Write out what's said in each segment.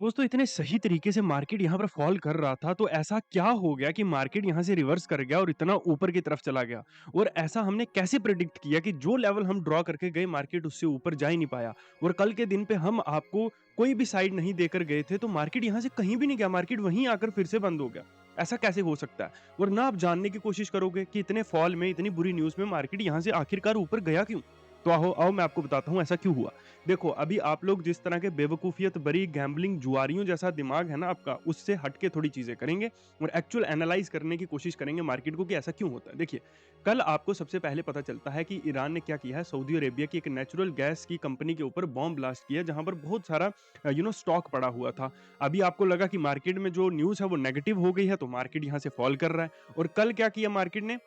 दोस्तों इतने सही तरीके से मार्केट यहाँ पर फॉल कर रहा था, तो ऐसा क्या हो गया कि मार्केट यहाँ से रिवर्स कर गया और इतना ऊपर की तरफ चला गया? और ऐसा हमने कैसे प्रेडिक्ट किया कि जो लेवल हम ड्रॉ करके गए मार्केट उससे ऊपर जा ही नहीं पाया? और कल के दिन पे हम आपको कोई भी साइड नहीं देकर गए थे, तो मार्केट यहाँ से कहीं भी नहीं गया, मार्केट वहीं आकर फिर से बंद हो गया। ऐसा कैसे हो सकता है? और ना आप जानने की कोशिश करोगे कि इतने फॉल में, इतनी बुरी न्यूज़ में मार्केट यहाँ से आखिरकार ऊपर गया क्यों? तो आओ आओ मैं आपको बताता हूँ ऐसा क्यों हुआ। देखो, अभी आप लोग जिस तरह के बेवकूफ़ियत भरी गैम्बलिंग जुआरियों जैसा दिमाग है ना आपका, उससे हट के थोड़ी चीज़ें करेंगे और एक्चुअल एनालाइज़ करने की कोशिश करेंगे मार्केट को कि ऐसा क्यों होता है। देखिए, कल आपको सबसे पहले पता चलता है कि ईरान ने क्या किया है, सऊदी अरेबिया की एक नेचुरल गैस की कंपनी के ऊपर बॉम्ब ब्लास्ट किया, जहाँ पर बहुत सारा स्टॉक पड़ा हुआ था। अभी आपको लगा कि मार्केट में जो न्यूज़ है वो नेगेटिव हो गई है, तो मार्केट यहाँ से फॉल कर रहा है और कल क्या किया मार्केट ने,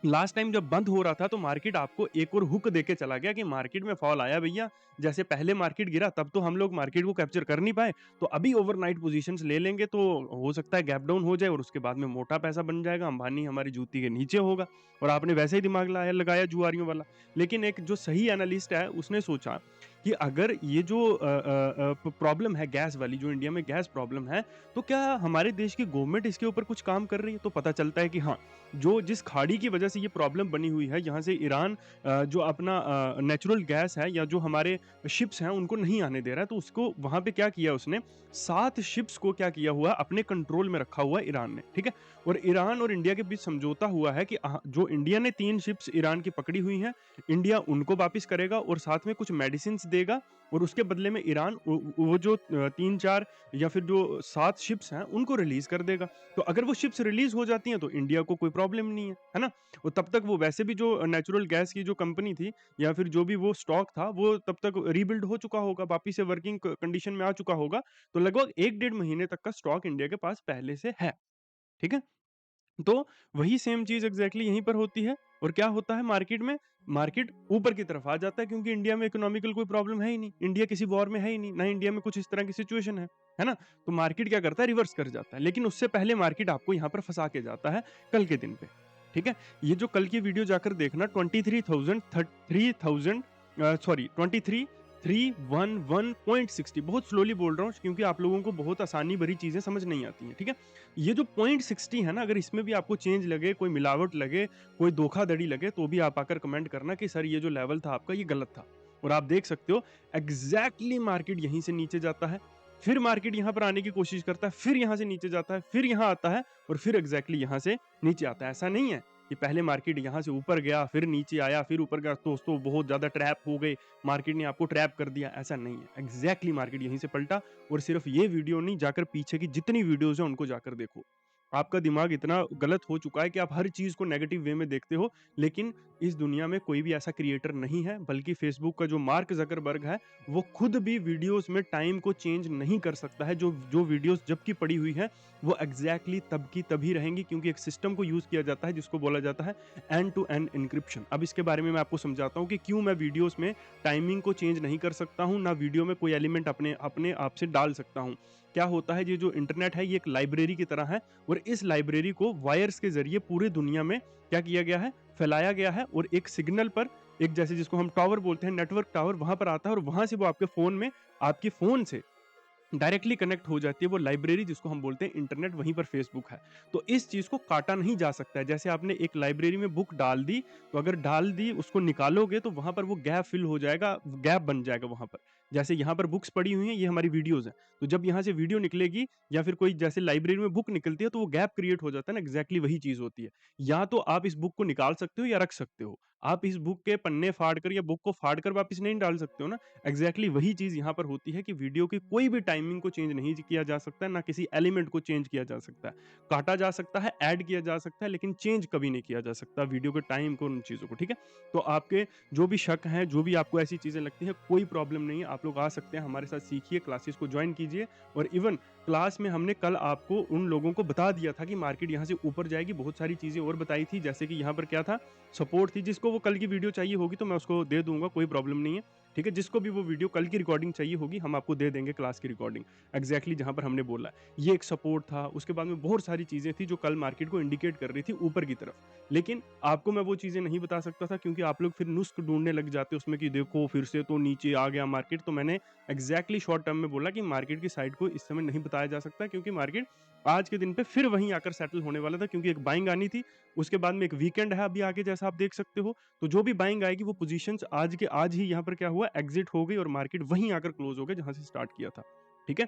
लास्ट टाइम जब बंद हो रहा था तो मार्केट आपको एक और हुक देके चला गया कि मार्केट में फॉल आया भैया। जैसे पहले मार्केट गिरा तब तो हम लोग मार्केट को कैप्चर कर नहीं पाए, तो अभी ओवरनाइट पोजीशंस ले लेंगे तो हो सकता है गैप डाउन हो जाए और उसके बाद में मोटा पैसा बन जाएगा, अंबानी हमारी जूती के नीचे होगा। और आपने वैसे ही दिमाग लगाया जुआरियों वाला। लेकिन एक जो सही एनालिस्ट है उसने सोचा कि अगर ये जो प्रॉब्लम है गैस वाली, जो इंडिया में गैस प्रॉब्लम है, तो क्या हमारे देश की गवर्नमेंट इसके ऊपर कुछ काम कर रही है? तो पता चलता है कि हाँ, जो जिस खाड़ी की वजह से ये प्रॉब्लम बनी हुई है, यहाँ से ईरान जो अपना नेचुरल गैस है या जो हमारे शिप्स हैं उनको नहीं आने दे रहा है, तो उसको वहाँ पे क्या किया उसने, 7 शिप्स को क्या किया हुआ है, अपने कंट्रोल में रखा हुआ है ईरान ने, ठीक है? और ईरान और इंडिया के बीच समझौता हुआ है कि जो इंडिया ने 3 शिप्स ईरान की पकड़ी हुई हैं, इंडिया उनको वापिस करेगा और साथ में कुछ मेडिसिन्स देगा और उसके बदले में ईरान वो जो 3-4 या फिर जो 7 शिप्स हैं, उनको रिलीज़ कर देगा। तो अगर वो शिप्स रिलीज़ हो जाती हैं तो इंडिया को कोई प्रॉब्लम नहीं है ना? और तब तक वो वैसे भी जो नेचुरल गैस की जो कंपनी थी या फिर जो भी वो स्टॉक था, वो तब तक रीबिल्ड हो चुका होगा, वापिस से वर्किंग कंडीशन में आ चुका होगा। तो लगभग 1 डेढ़ महीने तक का स्टॉक इंडिया के पास पहले से है, ठीक है? तो वही सेम चीज़ एग्ज़ैक्टली यहीं पर होती है और क्या होता है मार्केट में, मार्केट ऊपर की तरफ आ जाता है क्योंकि इंडिया में इकोनॉमिकल कोई प्रॉब्लम है ही नहीं, इंडिया किसी वॉर में है ही नहीं, ना इंडिया में कुछ इस तरह की सिचुएशन है ना? तो मार्केट क्या करता है, रिवर्स कर जाता है, लेकिन उससे पहले मार्केट आपको यहाँ पर फँसा के जाता है कल के दिन पे, ठीक है? ये जो कल की वीडियो जाकर देखना 23,000 सॉरी 23,311.60, बहुत स्लोली बोल रहा हूँ क्योंकि आप लोगों को बहुत आसानी भरी चीज़ें समझ नहीं आती हैं, ठीक है? ये जो 0.60 है ना, अगर इसमें भी आपको चेंज लगे, कोई मिलावट लगे, कोई धोखाधड़ी लगे, तो भी आप आकर कमेंट करना कि सर ये जो लेवल था आपका ये गलत था। और आप देख सकते हो एग्ज़ैक्टली मार्केट यहीं से नीचे जाता है, फिर मार्केट यहाँ पर आने की कोशिश करता है, फिर यहाँ से नीचे जाता है, फिर यहाँ आता है और फिर एग्ज़ैक्टली यहाँ से नीचे आता है। ऐसा नहीं है कि पहले मार्केट यहाँ से ऊपर गया, फिर नीचे आया, फिर ऊपर गया, दोस्तों बहुत ज़्यादा ट्रैप हो गए, मार्केट ने आपको ट्रैप कर दिया, ऐसा नहीं है। एग्ज़ैक्टली मार्केट यहीं से पलटा और सिर्फ़ ये वीडियो नहीं, जाकर पीछे की जितनी वीडियोज़ हैं उनको जाकर देखो। आपका दिमाग इतना गलत हो चुका है कि आप हर चीज़ को नेगेटिव वे में देखते हो, लेकिन इस दुनिया में कोई भी ऐसा क्रिएटर नहीं है, बल्कि फ़ेसबुक का जो मार्क ज़करबर्ग है, वो खुद भी वीडियोज़ में टाइम को चेंज नहीं कर सकता है। जो जो वीडियोज़ जब की पड़ी हुई हैं, वो एग्ज़ैक्टली तब की तभी रहेंगी क्योंकि एक सिस्टम को यूज़ किया जाता है जिसको बोला जाता है एंड टू एंड एन्क्रिप्शन। अब इसके बारे में मैं आपको समझाता हूँ कि क्यों मैं वीडियोज़ में टाइमिंग को चेंज नहीं कर सकता हूँ, ना वीडियो में कोई एलिमेंट अपने अपने आप से डाल सकता हूँ। क्या होता है, ये जो इंटरनेट है ये एक लाइब्रेरी की तरह है और इस लाइब्रेरी को वायर्स के ज़रिए पूरी दुनिया में क्या किया गया है, फैलाया गया है और एक सिग्नल पर, एक जैसे जिसको हम टावर बोलते हैं, नेटवर्क टावर, वहाँ पर आता है और वहाँ से वो आपके फ़ोन में, आपके फ़ोन से डायरेक्टली कनेक्ट हो जाती है वो लाइब्रेरी जिसको हम बोलते हैं इंटरनेट, वहीं पर फेसबुक है। तो इस चीज़ को काटा नहीं जा सकता है। जैसे आपने एक लाइब्रेरी में बुक डाल दी, तो अगर डाल दी उसको निकालोगे तो वहाँ पर वो गैप फिल हो जाएगा, गैप बन जाएगा वहाँ पर। जैसे यहाँ पर बुक्स पड़ी हुई हैं, ये हमारी वीडियोज़ हैं। तो जब यहाँ से वीडियो निकलेगी या फिर कोई जैसे लाइब्रेरी में बुक निकलती है तो वो गैप क्रिएट हो जाता है ना, एग्ज़ैक्टली वही चीज़ होती है। या तो आप इस बुक को निकाल सकते हो या रख सकते हो। आप इस बुक के पन्ने फाड़ कर या बुक को फाड़ कर वापस नहीं डाल सकते हो ना। एग्जैक्टली वही चीज़ यहाँ पर होती है कि वीडियो की कोई भी टाइमिंग को चेंज नहीं किया जा सकता है, ना किसी एलिमेंट को चेंज किया जा सकता है। काटा जा सकता है, ऐड किया जा सकता है, लेकिन चेंज कभी नहीं किया जा सकता वीडियो के टाइम को, उन चीज़ों को, ठीक है? तो आपके जो भी शक हैं, जो भी आपको ऐसी चीज़ें लगती हैं, कोई प्रॉब्लम नहीं है। आप लोग आ सकते हैं, हमारे साथ सीखिए, क्लासेस को जॉइन कीजिए और इवन क्लास में हमने कल आपको उन लोगों को बता दिया था कि मार्केट यहाँ से ऊपर जाएगी, बहुत सारी चीज़ें और बताई थी, जैसे कि यहाँ पर क्या था, सपोर्ट थी, जिसको वो कल की वीडियो चाहिए होगी तो मैं उसको दे दूँगा, कोई प्रॉब्लम नहीं है। ठीक है? जिसको भी वो वीडियो कल की रिकॉर्डिंग चाहिए होगी, हम आपको दे देंगे क्लास की रिकॉर्डिंग, एग्ज़ैक्टली जहाँ पर हमने बोला है। ये एक सपोर्ट था, उसके बाद में बहुत सारी चीज़ें थी जो कल मार्केट को इंडिकेट कर रही थी ऊपर की तरफ। लेकिन आपको मैं वो चीज़ें नहीं बता सकता था क्योंकि आप लोग फिर नुस्ख़ ढूँढने लग जाते उसमें कि देखो फिर से तो नीचे आ गया मार्केट। तो मैंने एग्ज़ैक्टली शॉर्ट टर्म में बोला कि मार्केट की साइड को इस समय नहीं बताया जा सकता क्योंकि मार्केट आज के दिन पे फिर वहीं आकर सेटल होने वाला था क्योंकि एक बाइंग आनी थी, उसके बाद में एक वीकेंड है अभी आगे जैसा आप देख सकते हो। तो जो भी बाइंग आएगी वो पोजीशंस आज के आज ही यहाँ पर क्या हुआ एग्जिट हो गई और मार्केट वहीं आकर क्लोज हो गया जहां से स्टार्ट किया था। ठीक है?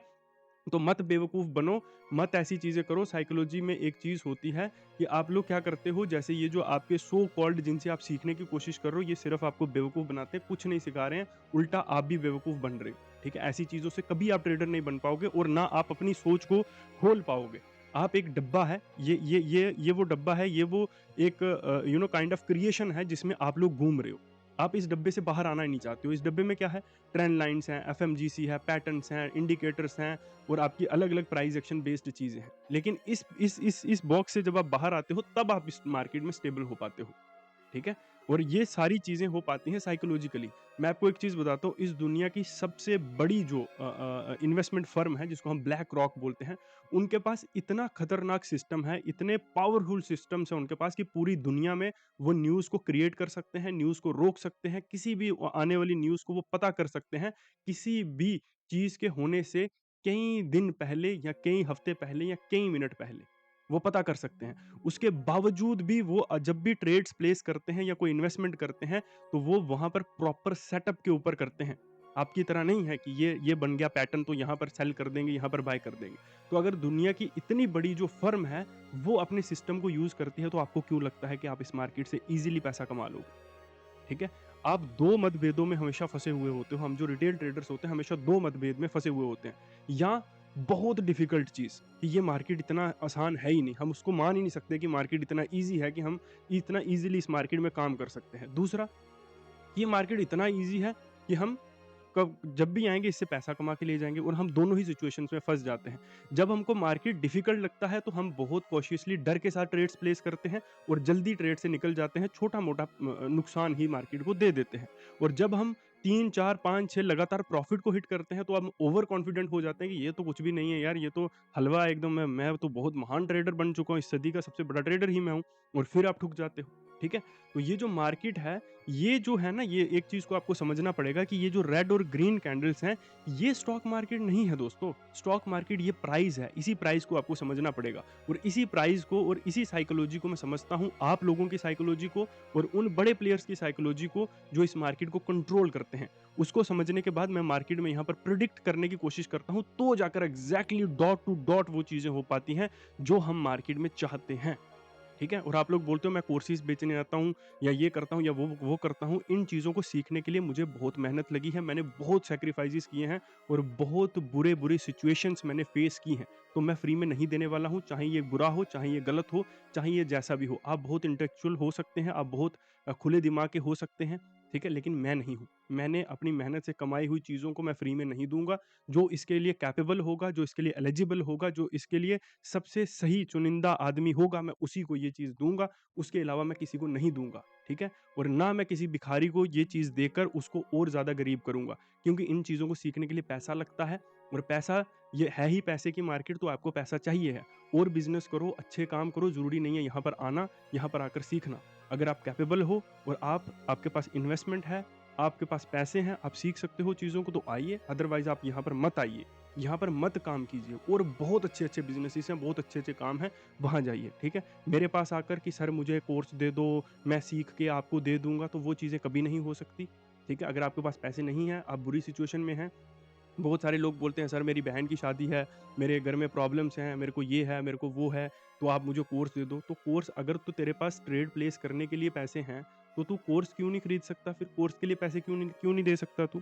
तो मत बेवकूफ़ बनो, मत ऐसी चीज़ें करो। साइकोलॉजी में एक चीज़ होती है कि आप लोग क्या करते हो, जैसे ये जो आपके सो कॉल्ड जिनसे आप सीखने की कोशिश कर रहे हो, ये सिर्फ़ आपको बेवकूफ़ बनाते हैं, कुछ नहीं सिखा रहे हैं, उल्टा आप भी बेवकूफ़ बन रहे हो। ठीक है? ऐसी चीज़ों से कभी आप ट्रेडर नहीं बन पाओगे और ना आप अपनी सोच को खोल पाओगे। आप एक डब्बा है, ये वो डब्बा है, ये वो एक काइंड ऑफ क्रिएशन है जिसमें आप लोग घूम रहे हो। आप इस डब्बे से बाहर आना ही नहीं चाहते हो। इस डब्बे में क्या है? ट्रेंड लाइन्स हैं, एफएमजीसी है, पैटर्न्स हैं, इंडिकेटर्स हैं और आपकी अलग-अलग प्राइस एक्शन बेस्ड चीज़ें हैं। लेकिन इस बॉक्स से जब आप बाहर आते हो तब आप इस मार्केट में स्टेबल हो पाते हो। ठीक है? और ये सारी चीज़ें हो पाती हैं साइकोलॉजिकली। मैं आपको एक चीज़ बताता हूँ, इस दुनिया की सबसे बड़ी जो इन्वेस्टमेंट फर्म है जिसको हम ब्लैक रॉक बोलते हैं, उनके पास इतना खतरनाक सिस्टम है, इतने पावरफुल सिस्टम्स हैं उनके पास कि पूरी दुनिया में वो न्यूज़ को क्रिएट कर सकते हैं, न्यूज़ को रोक सकते हैं, किसी भी आने वाली न्यूज़ को वो पता कर सकते हैं, किसी भी चीज़ के होने से कई दिन पहले या कई हफ्ते पहले या कई मिनट पहले, वो पता कर सकते हैं। उसके बावजूद भी वो जब भी ट्रेड्स प्लेस करते हैं या कोई इन्वेस्टमेंट करते हैं, तो वो वहाँ पर प्रॉपर सेटअप के ऊपर करते हैं। आपकी तरह नहीं है कि ये बन गया पैटर्न तो यहाँ पर सेल कर देंगे, यहाँ पर बाय कर देंगे। तो अगर दुनिया की इतनी बड़ी जो फर्म है, वो अपने सिस्टम को यूज़ करती है, तो आपको क्यों लगता है कि आप इस मार्केट से ईज़िली पैसा कमा लोगे? ठीक है? आप 2 मतभेदों में हमेशा फँसे हुए होते हो। हम जो रिटेल ट्रेडर्स होते हैं, हमेशा 2 मतभेद में फँसे हुए होते हैं। या बहुत डिफ़िकल्ट चीज़ कि ये मार्केट इतना आसान है ही नहीं। हम उसको मान ही नहीं सकते कि मार्केट इतना ईज़ी है कि हम इतना ईज़िली इस मार्केट में काम कर सकते हैं। दूसरा, ये मार्केट इतना ईज़ी है कि हम कब जब भी आएँगे इससे पैसा कमा के ले जाएँगे और हम दोनों ही सिचुएशंस में फँस जाते हैं। जब हमको मार्केट डिफ़िकल्ट लगता है तो हम बहुत कॉशियसली डर के साथ ट्रेड्स प्लेस करते हैं और जल्दी ट्रेड से निकल जाते हैं, छोटा-मोटा नुकसान ही मार्केट को दे देते हैं। और जब हम 3, 4, 5, 6 लगातार प्रॉफ़िट को हिट करते हैं तो हम ओवर कॉन्फिडेंट हो जाते हैं कि ये तो कुछ भी नहीं है यार, ये तो हलवा है एकदम, मैं तो बहुत महान ट्रेडर बन चुका हूँ, इस सदी का सबसे बड़ा ट्रेडर ही मैं हूँ और फिर आप ठुक जाते हो। ठीक है? तो ये जो मार्केट है, ये जो है ना, ये एक चीज़ को आपको समझना पड़ेगा कि ये जो रेड और ग्रीन कैंडल्स हैं, ये स्टॉक मार्केट नहीं है दोस्तों। स्टॉक मार्केट ये प्राइस है, इसी प्राइस को आपको समझना पड़ेगा और इसी प्राइस को और इसी साइकोलॉजी को मैं समझता हूँ, आप लोगों की साइकोलॉजी को और उन बड़े प्लेयर्स की साइकोलॉजी को जो इस मार्केट को कंट्रोल करते हैं। उसको समझने के बाद मैं मार्केट में यहाँ पर प्रेडिक्ट करने की कोशिश करता हूँ, तो जाकर एग्ज़ैक्टली डॉट टू डॉट वो चीज़ें हो पाती हैं, जो हम मार्केट में चाहते हैं। ठीक है? और आप लोग बोलते हो मैं कोर्सेज़ बेचने आता हूँ या ये करता हूँ या वो करता हूँ। इन चीज़ों को सीखने के लिए मुझे बहुत मेहनत लगी है। मैंने बहुत सैक्रिफाइसेज़ किए हैं और बहुत बुरे-बुरे सिचुएशंस मैंने फेस की हैं। तो मैं फ्री में नहीं देने वाला हूँ, चाहे ये बुरा हो, चाहे ये गलत हो, चाहे ये जैसा भी हो। आप बहुत इंटेलेक्चुअल हो सकते हैं, आप बहुत खुले दिमाग के हो सकते हैं, ठीक है? लेकिन मैं नहीं हूँ। मैंने अपनी मेहनत से कमाई हुई चीज़ों को मैं फ्री में नहीं दूँगा। जो इसके लिए कैपेबल होगा, जो इसके लिए एलिजिबल होगा, जो इसके लिए सबसे सही चुनिंदा आदमी होगा, मैं उसी को ये चीज़ दूँगा, उसके अलावा मैं किसी को नहीं दूँगा, ठीक है? और ना मैं किसी भिखारी को ये चीज़ देकर उसको और ज़्यादा गरीब करूँगा, क्योंकि इन चीज़ों को सीखने के लिए पैसा लगता है और पैसा, ये है ही पैसे की मार्केट, तो आपको पैसा चाहिए है। और बिज़नेस करो, अच्छे काम करो, ज़रूरी नहीं है यहाँ पर आना, यहाँ पर आकर सीखना। अगर आप कैपेबल हो और आपके पास इन्वेस्टमेंट है, आपके पास पैसे हैं, आप सीख सकते हो चीज़ों को, तो आइए, अदरवाइज़ आप यहाँ पर मत आइए। यहाँ पर मत काम कीजिए और बहुत अच्छे-अच्छे बिज़नेसेस हैं, बहुत अच्छे-अच्छे काम हैं, वहाँ जाइए, ठीक है? मेरे पास आकर कि सर मुझे कोर्स दे दो, मैं सीख के आपको दे दूँगा, तो वो चीज़ें कभी नहीं हो सकती, ठीक है? अगर आपके पास पैसे नहीं हैं, आप बुरी सिचुएशन में हैं, बहुत सारे लोग बोलते हैं सर मेरी बहन की शादी है, मेरे घर में प्रॉब्लम्स हैं, मेरे को ये है, मेरे को वो है, तो आप मुझे कोर्स दे दो। तो कोर्स, अगर तो तेरे पास ट्रेड प्लेस करने के लिए पैसे हैं, तो तू कोर्स क्यों नहीं खरीद सकता फिर? कोर्स के लिए पैसे क्यों नहीं दे सकता तू?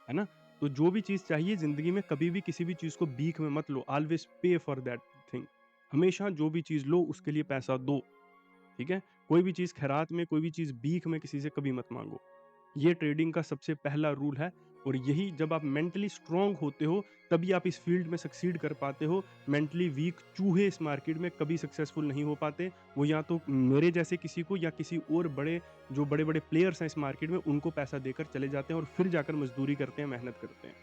है ना? तो जो भी चीज़ चाहिए ज़िंदगी में, कभी भी किसी भी चीज़ को भीख में मत लो, ऑलवेज़ पे फॉर दैट थिंग। हमेशा जो भी चीज़ लो उसके लिए पैसा दो, ठीक है? कोई भी चीज़ खैरात में, कोई भी चीज़ भीख में किसी से कभी मत माँगो। ये ट्रेडिंग का सबसे पहला रूल है और यही जब आप मेंटली स्ट्रांग होते हो, तभी आप इस फील्ड में सक्सीड कर पाते हो। मेंटली वीक चूहे इस मार्केट में कभी सक्सेसफुल नहीं हो पाते। वो या तो मेरे जैसे किसी को या किसी और जो बड़े-बड़े प्लेयर्स हैं इस मार्केट में, उनको पैसा देकर चले जाते हैं और फिर जाकर मज़दूरी करते हैं, मेहनत करते हैं।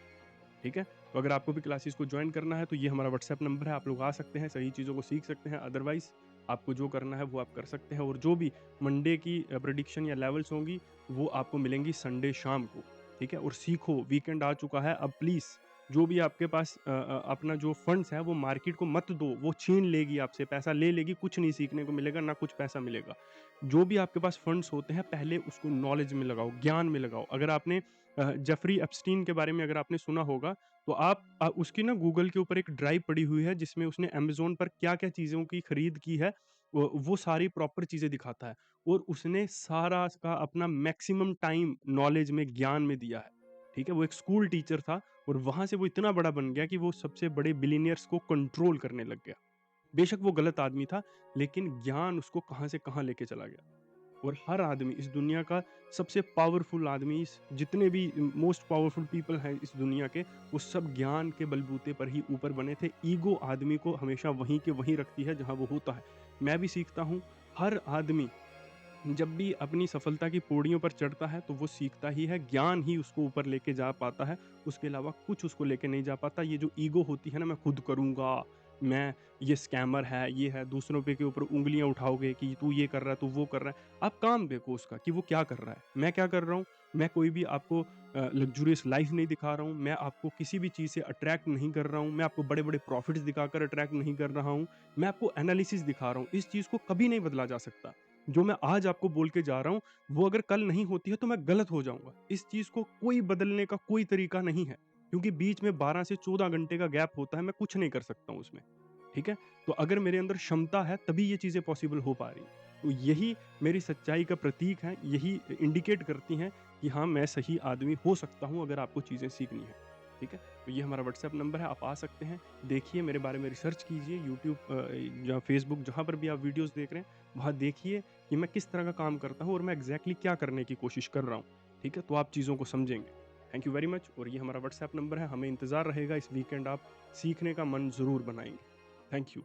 ठीक है? तो अगर आपको भी क्लासेस को जॉइन करना है तो ये हमारा व्हाट्सएप नंबर है, आप लोग आ सकते हैं, सही चीज़ों को सीख सकते हैं। अदरवाइज़ आपको जो करना है वो आप कर सकते हैं, और जो भी मंडे की प्रेडिक्शन या लेवल्स होंगी, वो आपको मिलेंगी संडे शाम को, ठीक है? और सीखो, वीकेंड आ चुका है, अब प्लीज़ जो भी आपके पास अपना जो फंड्स है वो मार्केट को मत दो, वो छीन लेगी आपसे, पैसा ले लेगी, कुछ नहीं सीखने को मिलेगा, ना कुछ पैसा मिलेगा। जो भी आपके पास फंड्स होते हैं, पहले उसको नॉलेज में लगाओ, ज्ञान में लगाओ। अगर आपने जेफरी एप्स्टीन के बारे में अगर आपने सुना होगा, तो आप उसकी ना गूगल के ऊपर एक ड्राइव पड़ी हुई है, जिसमें उसने अमेज़न पर क्या-क्या चीज़ों की खरीद की है, वो सारी प्रॉपर चीज़ें दिखाता है, और उसने सारा का अपना मैक्सिमम टाइम नॉलेज में, ज्ञान में दिया है। ठीक है? वो एक स्कूल टीचर था, और वहाँ से वो इतना बड़ा बन गया कि वो सबसे बड़े बिलियनियर्स को कंट्रोल करने लग गया। बेशक वो गलत आदमी था, लेकिन ज्ञान उसको कहाँ से कहाँ लेके चला गया। और हर आदमी इस दुनिया का सबसे पावरफुल आदमी, जितने भी मोस्ट पावरफुल पीपल हैं इस दुनिया के, वो सब ज्ञान के बलबूते पर ही ऊपर बने थे। ईगो आदमी को हमेशा वहीं के वहीं रखती है जहां वो होता है। मैं भी सीखता हूँ, हर आदमी जब भी अपनी सफलता की पौड़ियों पर चढ़ता है तो वो सीखता ही है, ज्ञान ही उसको ऊपर लेके जा पाता है, उसके अलावा कुछ उसको लेके नहीं जा पाता। ये जो ईगो होती है ना, मैं खुद करूँगा, मैं ये स्कैमर है, ये है, दूसरों पे के ऊपर उँगलियाँ उठाओगे कि तू ये कर रहा है, तू वो कर रहा है। आप काम देखो उसका कि वो क्या कर रहा है, मैं क्या कर रहा हूँ। मैं कोई भी आपको लग्ज़रियस लाइफ़ नहीं दिखा रहा हूँ, मैं आपको किसी भी चीज़ से अट्रैक्ट नहीं कर रहा हूँ, मैं आपको बड़े-बड़े प्रॉफ़िट्स दिखाकर अट्रैक्ट नहीं कर रहा हूँ, मैं आपको एनालिसिस दिखा रहा हूँ। इस चीज़ को कभी नहीं बदला जा सकता। जो मैं आज आपको बोल के जा रहा हूँ, वो अगर कल नहीं होती है तो मैं गलत हो जाऊँगा। इस चीज़ को कोई बदलने का कोई तरीका नहीं है, क्योंकि बीच में 12 से 14 घंटे का गैप होता है, मैं कुछ नहीं कर सकता हूँ उसमें, ठीक है? तो अगर मेरे अंदर क्षमता है, तभी ये चीज़ें पॉसिबल हो पा रही हैं। तो यही मेरी सच्चाई का प्रतीक है, यही इंडिकेट करती हैं कि हाँ, मैं सही आदमी हो सकता हूँ अगर आपको चीज़ें सीखनी हैं, ठीक है? तो ये हमारा व्हाट्सएप नंबर है, आप आ सकते हैं, देखिए मेरे बारे में रिसर्च कीजिए, यूट्यूब या फेसबुक जहाँ पर भी आप वीडियोज़ देख रहे हैं, वहाँ देखिए कि मैं किस तरह का काम करता हूँ और मैं एग्ज़ैक्टली क्या करने की कोशिश कर रहा हूँ, ठीक है? तो आप चीज़ों को समझेंगे। थैंक यू वेरी मच, और ये हमारा व्हाट्सएप नंबर है, हमें इंतज़ार रहेगा, इस वीकेंड आप सीखने का मन ज़रूर बनाएँगे। Thank you.